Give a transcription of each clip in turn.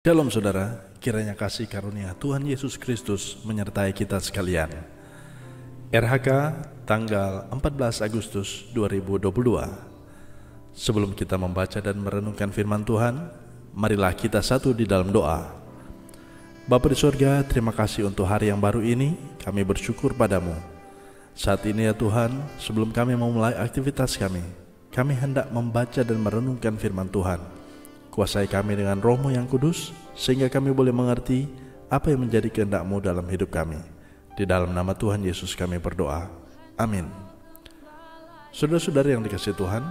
Shalom saudara, kiranya kasih karunia Tuhan Yesus Kristus menyertai kita sekalian. RHK tanggal 14 Agustus 2022. Sebelum kita membaca dan merenungkan firman Tuhan, marilah kita satu di dalam doa. Bapa di surga, terima kasih untuk hari yang baru ini. Kami bersyukur padamu. Saat ini ya Tuhan, sebelum kami memulai aktivitas kami hendak membaca dan merenungkan firman Tuhan. Kuasai kami dengan Roh-Mu yang kudus, sehingga kami boleh mengerti apa yang menjadi kehendak-Mu dalam hidup kami. Di dalam nama Tuhan Yesus kami berdoa. Amin. Saudara-saudara yang dikasihi Tuhan,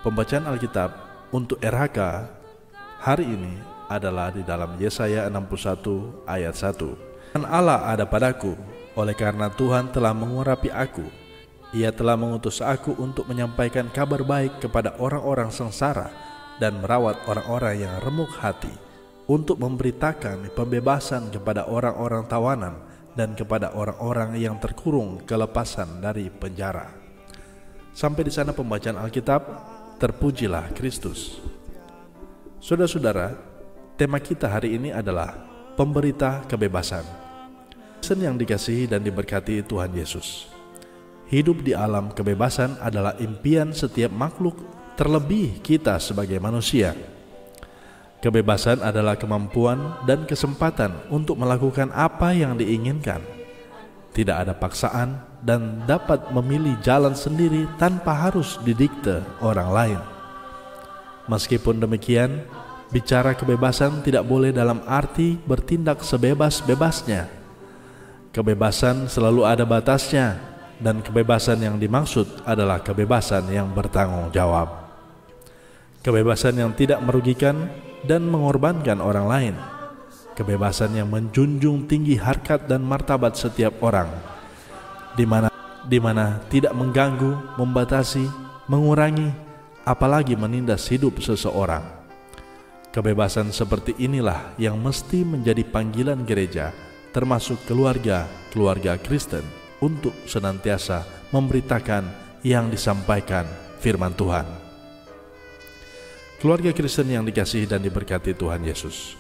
pembacaan Alkitab untuk RHK hari ini adalah di dalam Yesaya 61 ayat 1. Dan Allah ada padaku, oleh karena Tuhan telah mengurapi aku. Ia telah mengutus aku untuk menyampaikan kabar baik kepada orang-orang sengsara dan merawat orang-orang yang remuk hati, untuk memberitakan pembebasan kepada orang-orang tawanan dan kepada orang-orang yang terkurung kelepasan dari penjara. Sampai di sana pembacaan Alkitab. Terpujilah Kristus. Saudara-saudara, tema kita hari ini adalah pemberita kebebasan. Kristen yang dikasihi dan diberkati Tuhan Yesus, hidup di alam kebebasan adalah impian setiap makhluk, terlebih kita sebagai manusia. Kebebasan adalah kemampuan dan kesempatan untuk melakukan apa yang diinginkan. Tidak ada paksaan dan dapat memilih jalan sendiri tanpa harus didikte orang lain. Meskipun demikian, bicara kebebasan tidak boleh dalam arti bertindak sebebas-bebasnya. Kebebasan selalu ada batasnya, dan kebebasan yang dimaksud adalah kebebasan yang bertanggung jawab. Kebebasan yang tidak merugikan dan mengorbankan orang lain. Kebebasan yang menjunjung tinggi harkat dan martabat setiap orang, di mana tidak mengganggu, membatasi, mengurangi, apalagi menindas hidup seseorang. Kebebasan seperti inilah yang mesti menjadi panggilan gereja, termasuk keluarga Kristen, untuk senantiasa memberitakan yang disampaikan firman Tuhan. Keluarga Kristen yang dikasihi dan diberkati Tuhan Yesus,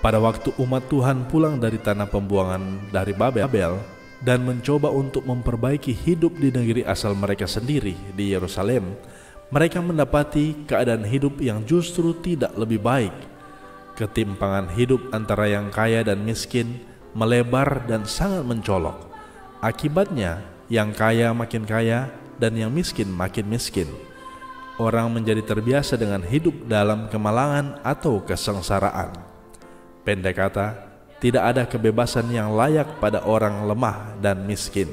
pada waktu umat Tuhan pulang dari tanah pembuangan dari Babel dan mencoba untuk memperbaiki hidup di negeri asal mereka sendiri di Yerusalem, mereka mendapati keadaan hidup yang justru tidak lebih baik. Ketimpangan hidup antara yang kaya dan miskin melebar dan sangat mencolok. Akibatnya, yang kaya makin kaya dan yang miskin makin miskin. Orang menjadi terbiasa dengan hidup dalam kemalangan atau kesengsaraan. Pendek kata, tidak ada kebebasan yang layak pada orang lemah dan miskin.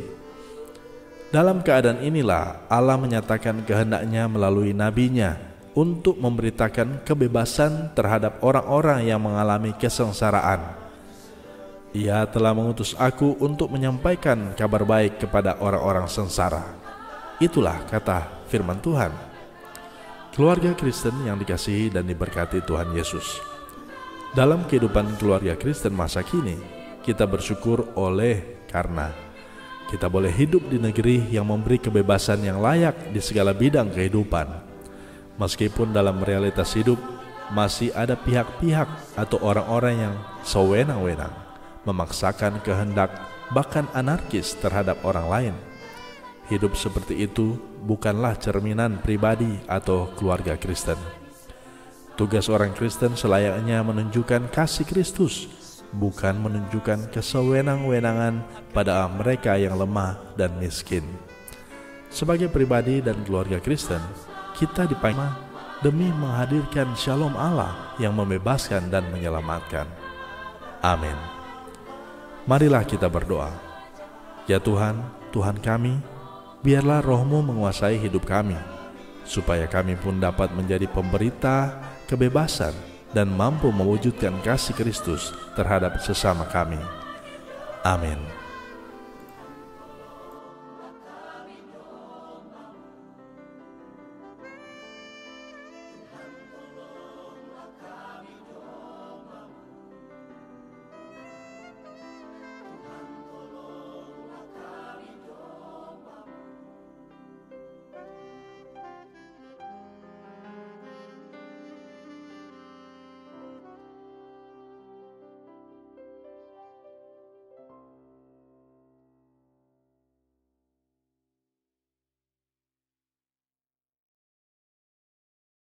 Dalam keadaan inilah Allah menyatakan kehendaknya melalui nabinya untuk memberitakan kebebasan terhadap orang-orang yang mengalami kesengsaraan. Ia telah mengutus aku untuk menyampaikan kabar baik kepada orang-orang sengsara. Itulah kata firman Tuhan. Keluarga Kristen yang dikasihi dan diberkati Tuhan Yesus, dalam kehidupan keluarga Kristen masa kini, kita bersyukur karena kita boleh hidup di negeri yang memberi kebebasan yang layak di segala bidang kehidupan. Meskipun dalam realitas hidup masih ada pihak-pihak atau orang-orang yang sewenang-wenang, memaksakan kehendak, bahkan anarkis terhadap orang lain. Hidup seperti itu bukanlah cerminan pribadi atau keluarga Kristen. Tugas orang Kristen selayaknya menunjukkan kasih Kristus, bukan menunjukkan kesewenang-wenangan pada mereka yang lemah dan miskin. Sebagai pribadi dan keluarga Kristen, kita dipanggil demi menghadirkan shalom Allah yang membebaskan dan menyelamatkan. Amin. Marilah kita berdoa. Ya Tuhan, Tuhan kami, biarlah Roh-Mu menguasai hidup kami, supaya kami pun dapat menjadi pemberita kebebasan dan mampu mewujudkan kasih Kristus terhadap sesama kami. Amin.